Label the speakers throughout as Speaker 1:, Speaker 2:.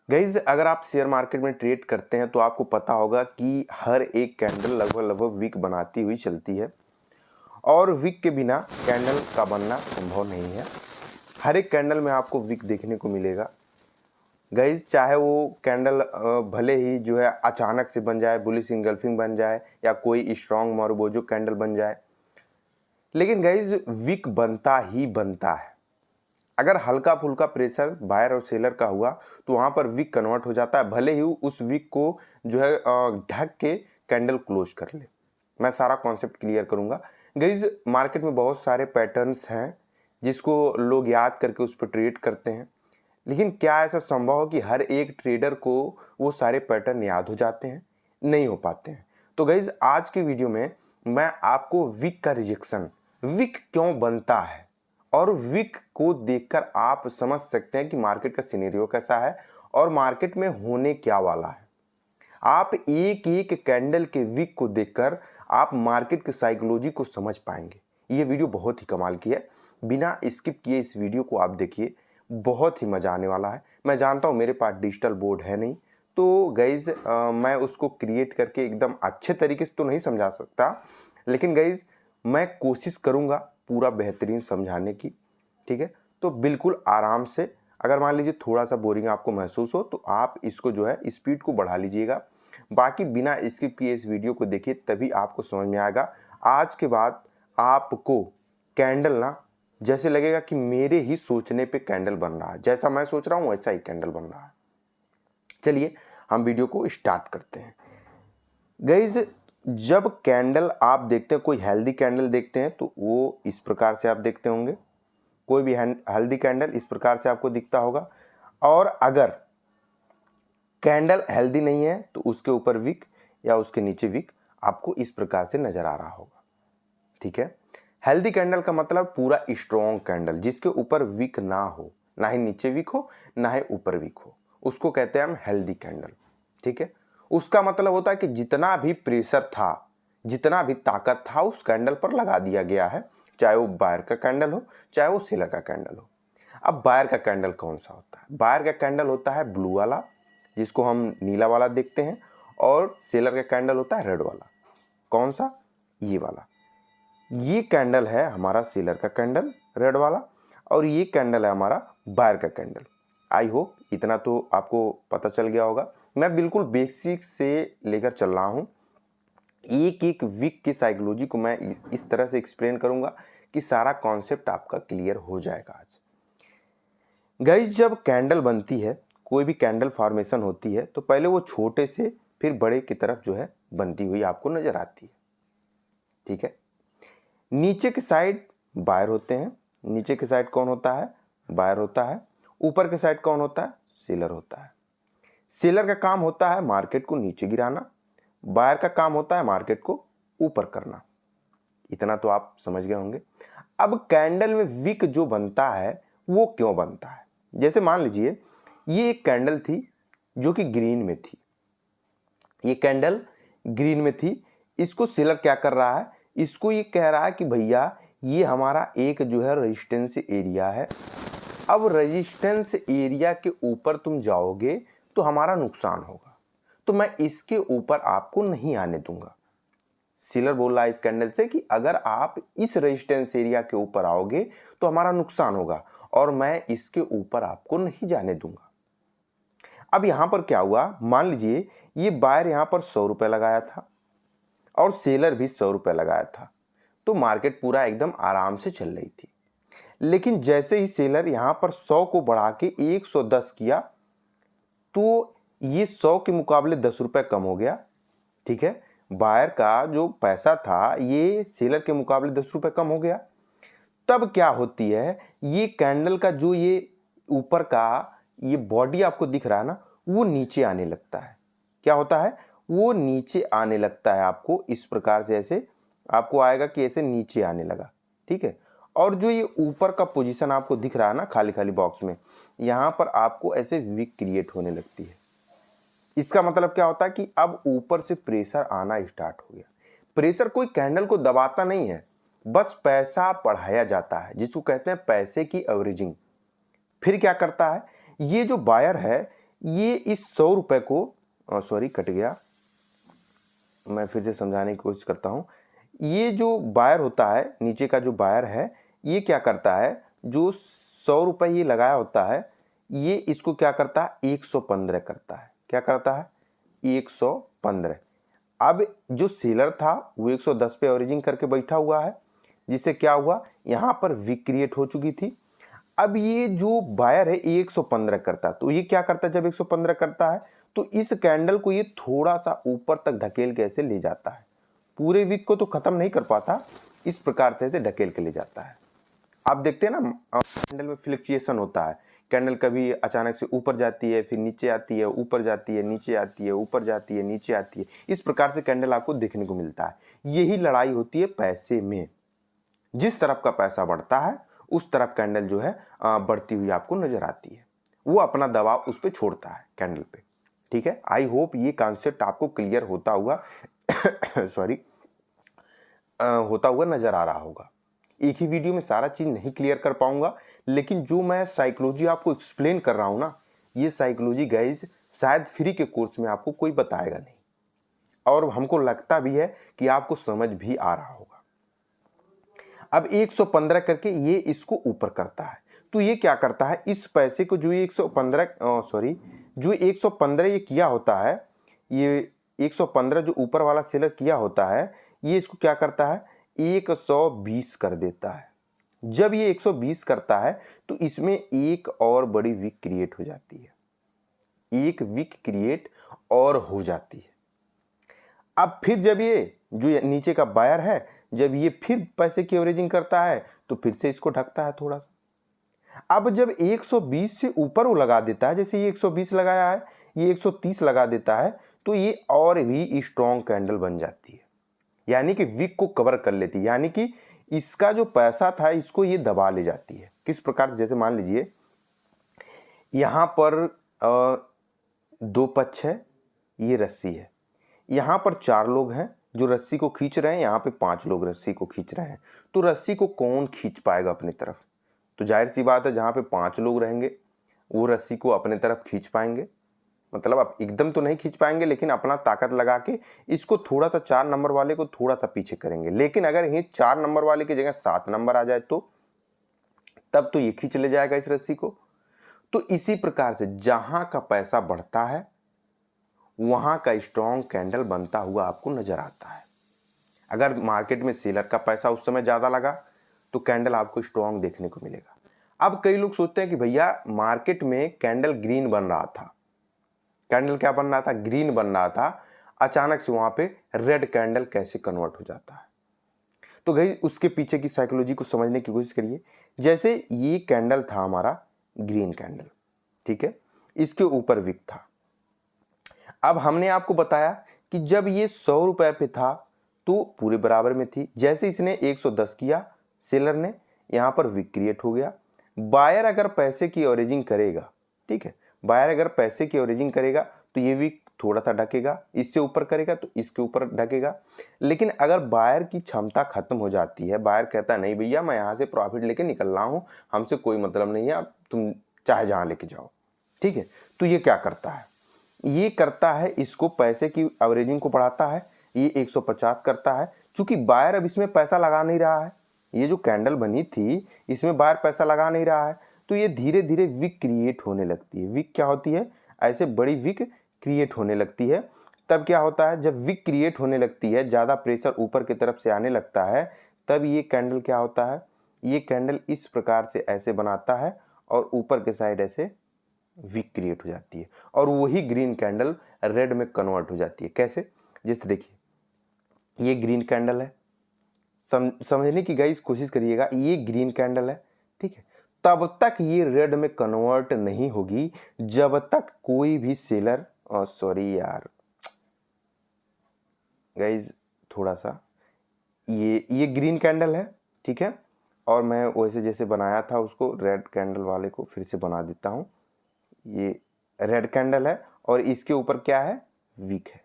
Speaker 1: Guys अगर आप share market में ट्रेड करते हैं तो आपको पता होगा कि हर एक कैंडल लगभग वीक बनाती हुई चलती है और वीक के बिना कैंडल का बनना संभव नहीं है। हर एक कैंडल में आपको वीक देखने को मिलेगा गाइज, चाहे वो कैंडल भले ही जो है अचानक से बन जाए, बुलिश इंगल्फिंग बन जाए या कोई स्ट्रॉन्ग मोरबोजो कैंडल बन जाए, लेकिन गाइज वीक बनता ही बनता है। अगर हल्का फुल्का प्रेशर बायर और सेलर का हुआ तो वहाँ पर वीक कन्वर्ट हो जाता है, भले ही उस वीक को जो है ढक के कैंडल क्लोज कर ले। मैं सारा कॉन्सेप्ट क्लियर करूँगा। गाइज मार्केट में बहुत सारे पैटर्न्स हैं जिसको लोग याद करके उस पर ट्रेड करते हैं, लेकिन क्या ऐसा संभव हो कि हर एक ट्रेडर को वो सारे पैटर्न याद हो जाते हैं? नहीं हो पाते हैं। तो गाइज आज की वीडियो में मैं आपको वीक का रिजेक्शन, वीक क्यों बनता है और वीक को देखकर आप समझ सकते हैं कि मार्केट का सिनेरियो कैसा है और मार्केट में होने क्या वाला है। आप एक एक कैंडल के वीक को देखकर आप मार्केट की साइकोलॉजी को समझ पाएंगे। ये वीडियो बहुत ही कमाल की है, बिना स्किप किए इस वीडियो को आप देखिए, बहुत ही मजा आने वाला है। मैं जानता हूँ मेरे पास डिजिटल बोर्ड है नहीं, तो गाइज मैं उसको क्रिएट करके एकदम अच्छे तरीके से तो नहीं समझा सकता, लेकिन गाइज मैं कोशिश करूँगा पूरा बेहतरीन समझाने की। ठीक है, तो बिल्कुल आराम से, अगर मान लीजिए थोड़ा सा बोरिंग आपको महसूस हो तो आप इसको जो है स्पीड को बढ़ा लीजिएगा। बाकी बिना स्किप किए इस वीडियो को देखिए, तभी आपको समझ में आएगा। आज के बाद आपको कैंडल ना जैसे लगेगा कि मेरे ही सोचने पे कैंडल बन रहा है, जैसा मैं सोच रहा हूँ वैसा ही कैंडल बन रहा है। चलिए हम वीडियो को स्टार्ट करते हैं। गाइज जब कैंडल आप देखते हैं, कोई हेल्दी कैंडल देखते हैं तो वो इस प्रकार से आप देखते होंगे, कोई भी हेल्दी कैंडल इस प्रकार से आपको दिखता होगा। और अगर कैंडल हेल्दी नहीं है तो उसके ऊपर वीक या उसके नीचे वीक आपको इस प्रकार से नजर आ रहा होगा। ठीक है, हेल्दी कैंडल का मतलब पूरा स्ट्रॉन्ग कैंडल जिसके ऊपर वीक ना हो, ना ही नीचे वीक हो ना ही ऊपर वीक हो, उसको कहते हैं हम हेल्दी कैंडल। ठीक है, उसका मतलब होता है कि जितना भी प्रेशर था, जितना भी ताकत था उस कैंडल पर लगा दिया गया है, चाहे वो बायर का कैंडल हो चाहे वो सेलर का कैंडल हो। अब बायर का कैंडल कौन सा होता है? बायर का कैंडल होता है ब्लू वाला, जिसको हम नीला वाला देखते हैं, और सेलर का कैंडल होता है रेड वाला। कौन सा? ये वाला। ये कैंडल है हमारा सेलर का कैंडल रेड वाला, और ये कैंडल है हमारा बायर का कैंडल। आई होप इतना तो आपको पता चल गया होगा। मैं बिल्कुल बेसिक से लेकर चल रहा हूँ, एक एक वीक की साइकोलॉजी को मैं इस तरह से एक्सप्लेन करूंगा कि सारा कॉन्सेप्ट आपका क्लियर हो जाएगा आज। गाइस जब कैंडल बनती है, कोई भी कैंडल फॉर्मेशन होती है, तो पहले वो छोटे से फिर बड़े की तरफ जो है बनती हुई आपको नजर आती है। ठीक है, नीचे के साइड बायर होते हैं। नीचे के साइड कौन होता है? बायर होता है। ऊपर के साइड कौन होता है? सेलर होता है। सेलर का काम होता है मार्केट को नीचे गिराना, बायर का काम होता है मार्केट को ऊपर करना। इतना तो आप समझ गए होंगे। अब कैंडल में विक जो बनता है वो क्यों बनता है? जैसे मान लीजिए ये एक कैंडल थी जो कि ग्रीन में थी, ये कैंडल ग्रीन में थी। इसको सेलर क्या कर रहा है? इसको ये कह रहा है कि भैया ये हमारा एक जो है रेजिस्टेंस एरिया है, अब रेजिस्टेंस एरिया के ऊपर तुम जाओगे तो हमारा नुकसान होगा, तो मैं इसके ऊपर आपको नहीं आने दूंगा। सेलर बोल रहा है इस कैंडल से कि अगर आप इस रेजिस्टेंस एरिया के ऊपर आओगे तो हमारा नुकसान होगा और मैं इसके ऊपर आपको नहीं जाने दूंगा। अब यहां पर क्या हुआ? मान लीजिए ये बायर यहां पर 100 रुपए लगाया था और सेलर भी 100 रुपए लगाया था, तो मार्केट पूरा एकदम आराम से चल रही थी। लेकिन जैसे ही सेलर यहां पर 100 को बढ़ा के 110 किया तो ये 100 के मुकाबले 10 रुपए कम हो गया। ठीक है, बायर का जो पैसा था ये सेलर के मुकाबले 10 रुपए कम हो गया। तब क्या होती है, ये कैंडल का जो ये ऊपर का ये बॉडी आपको दिख रहा है ना, वो नीचे आने लगता है। क्या होता है? वो नीचे आने लगता है आपको इस प्रकार से, ऐसे आपको आएगा कि ऐसे नीचे आने लगा। ठीक है, और जो ये ऊपर का पोजीशन आपको दिख रहा है ना खाली खाली बॉक्स में, यहां पर आपको ऐसे वीक क्रिएट होने लगती है। इसका मतलब क्या होता है कि अब ऊपर से प्रेशर आना स्टार्ट हो गया। प्रेशर कोई कैंडल को दबाता नहीं है, बस पैसा बढ़ाया जाता है, जिसको कहते हैं पैसे की एवरेजिंग। फिर क्या करता है, ये जो बायर है ये इस 100 रुपये को सॉरी कट गया, मैं फिर से समझाने की कोशिश करता हूँ। ये जो बायर होता है, नीचे का जो बायर है, ये क्या करता है, जो 100 रुपये ये लगाया होता है, ये इसको क्या करता है, 115 करता है। क्या करता है, 115। अब जो सेलर था वो 110 पे एवरेजिंग करके बैठा हुआ है, जिससे क्या हुआ, यहाँ पर वीक क्रिएट हो चुकी थी। अब ये जो बायर है 115 करता है, तो ये क्या करता है, जब 115 करता है तो इस कैंडल को ये थोड़ा सा ऊपर तक ढकेल के ऐसे ले जाता है। पूरे वीक को तो खत्म नहीं कर पाता, इस प्रकार से ऐसे ढकेल के ले जाता है। आप देखते हैं ना, कैंडल में फ्लक्चुएशन होता है। कैंडल कभी अचानक से ऊपर जाती है, फिर नीचे आती है, ऊपर जाती है, नीचे आती है, ऊपर जाती है, नीचे आती है। इस प्रकार से कैंडल आपको देखने को मिलता है। यही लड़ाई होती है पैसे में। जिस तरफ का पैसा बढ़ता है उस तरफ कैंडल जो है बढ़ती हुई आपको नजर आती है। वो अपना दबाव उस पर छोड़ता है कैंडल पे। ठीक है, आई होप ये कॉन्सेप्ट आपको क्लियर होता हुआ सॉरी होता हुआ नजर आ रहा होगा। एक ही वीडियो में सारा चीज नहीं क्लियर कर पाऊंगा, लेकिन जो मैं साइकोलॉजी आपको एक्सप्लेन कर रहा हूं ना, ये साइकोलॉजी गाइज शायद फ्री के कोर्स में आपको कोई बताएगा नहीं, और हमको लगता भी है कि आपको समझ भी आ रहा होगा। अब 115 करके ये इसको ऊपर करता है, तो ये क्या करता है, इस पैसे को जो 115 ये किया होता है, ये 115 जो ऊपर वाला सेलर किया होता है, ये इसको क्या करता है, 120 कर देता है। जब ये 120 करता है तो इसमें एक और बड़ी वीक क्रिएट हो जाती है, एक वीक क्रिएट और हो जाती है। अब फिर जब ये जो नीचे का बायर है, जब ये फिर पैसे की एवरेजिंग करता है तो फिर से इसको ढकता है थोड़ा सा। अब जब 120 से ऊपर वो लगा देता है, जैसे ये 120 लगाया है, ये 130 लगा देता है, तो ये और भी स्ट्रॉन्ग कैंडल बन जाती है, यानी कि वीक को कवर कर लेती है, यानी कि इसका जो पैसा था इसको ये दबा ले जाती है। किस प्रकार, जैसे मान लीजिए यहां पर 2 पक्ष है, ये रस्सी है, यहां पर 4 लोग हैं जो रस्सी को खींच रहे हैं, यहाँ पे 5 लोग रस्सी को खींच रहे हैं। तो रस्सी को कौन खींच पाएगा अपनी तरफ, तो जाहिर सी बात है जहाँ पे 5 लोग रहेंगे वो रस्सी को अपने तरफ खींच पाएंगे। मतलब आप एकदम तो नहीं खींच पाएंगे, लेकिन अपना ताकत लगा के इसको थोड़ा सा 4 नंबर वाले को थोड़ा सा पीछे करेंगे। लेकिन अगर ये 4 नंबर वाले की जगह 7 नंबर आ जाए तो तब तो ये खींच ले जाएगा इस रस्सी को। तो इसी प्रकार से जहां का पैसा बढ़ता है वहां का स्ट्रॉन्ग कैंडल बनता हुआ आपको नजर आता है। अगर मार्केट में सेलर का पैसा उस समय ज्यादा लगा तो कैंडल आपको स्ट्रॉन्ग देखने को मिलेगा। अब कई लोग सोचते हैं कि भैया मार्केट में कैंडल ग्रीन बन रहा था, कैंडल क्या बन रहा था, ग्रीन बन रहा था, अचानक से वहां पे रेड कैंडल कैसे कन्वर्ट हो जाता है। तो गई उसके पीछे की साइकोलॉजी को समझने की कोशिश करिए। जैसे ये कैंडल था हमारा ग्रीन कैंडल, ठीक है, इसके ऊपर विक था। अब हमने आपको बताया कि जब ये 100 रुपए पे था तो पूरे बराबर में थी। जैसे इसने 110 किया सेलर ने, यहां पर विक क्रिएट हो गया। बायर अगर पैसे की एवरेजिंग करेगा, ठीक है, बायर अगर पैसे की एवरेजिंग करेगा तो ये विक थोड़ा सा ढकेगा, इससे ऊपर करेगा तो इसके ऊपर ढकेगा। लेकिन अगर बायर की क्षमता खत्म हो जाती है, बायर कहता है नहीं भैया मैं यहां से प्रॉफिट लेके निकल रहा हूं, हमसे कोई मतलब नहीं है, अब तुम चाहे जहां लेके जाओ, ठीक है, तो ये क्या करता है, ये करता है इसको पैसे की एवरेजिंग को बढ़ाता है, ये 150 करता है। चूंकि बायर अब इसमें पैसा लगा नहीं रहा है, ये जो कैंडल बनी थी इसमें बायर पैसा लगा नहीं रहा है, तो ये धीरे धीरे विक क्रिएट होने लगती है। विक क्या होती है, ऐसे बड़ी विक क्रिएट होने लगती है। तब क्या होता है, जब विक क्रिएट होने लगती है, ज़्यादा प्रेशर ऊपर की तरफ से आने लगता है, तब ये कैंडल क्या होता है, ये कैंडल इस प्रकार से ऐसे बनाता है और ऊपर के साइड ऐसे विक क्रिएट हो जाती है, और वही ग्रीन कैंडल रेड में कन्वर्ट हो जाती है। कैसे, जैसे देखिए ये ग्रीन कैंडल है, समझने की गाइस कोशिश करिएगा, ये ग्रीन कैंडल है, ठीक है, तब तक ये रेड में कन्वर्ट नहीं होगी जब तक कोई भी सेलर, सॉरी यार गाइस, थोड़ा सा ये ग्रीन कैंडल है, ठीक है, और मैं वैसे जैसे बनाया था उसको रेड कैंडल वाले को फिर से बना देता हूँ। ये रेड कैंडल है और इसके ऊपर क्या है, वीक है।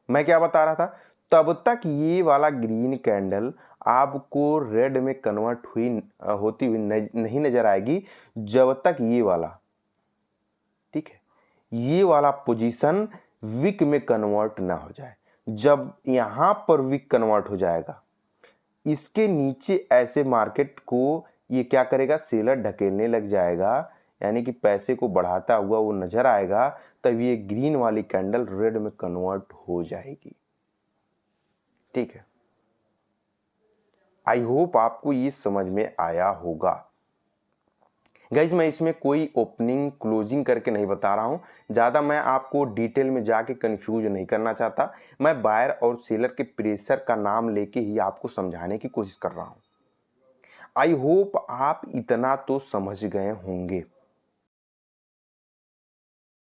Speaker 1: मैं क्या बता रहा था, तब तक ये वाला ग्रीन कैंडल आपको रेड में कन्वर्ट होती हुई नहीं नजर आएगी जब तक ये वाला, ठीक है, ये वाला पोजीशन वीक में कन्वर्ट ना हो जाए। जब यहाँ पर वीक कन्वर्ट हो जाएगा, इसके नीचे ऐसे मार्केट को ये क्या करेगा, सेलर ढकेलने लग जाएगा, यानी कि पैसे को बढ़ाता हुआ वो नजर आएगा, तब ये ग्रीन वाली कैंडल रेड में कन्वर्ट हो जाएगी। ठीक है, आई होप आपको ये समझ में आया होगा। गाइज मैं इसमें कोई ओपनिंग क्लोजिंग करके नहीं बता रहा हूँ, ज़्यादा मैं आपको डिटेल में जाके कंफ्यूज नहीं करना चाहता। मैं बायर और सेलर के प्रेशर का नाम लेके ही आपको समझाने की कोशिश कर रहा हूँ। आई होप आप इतना तो समझ गए होंगे।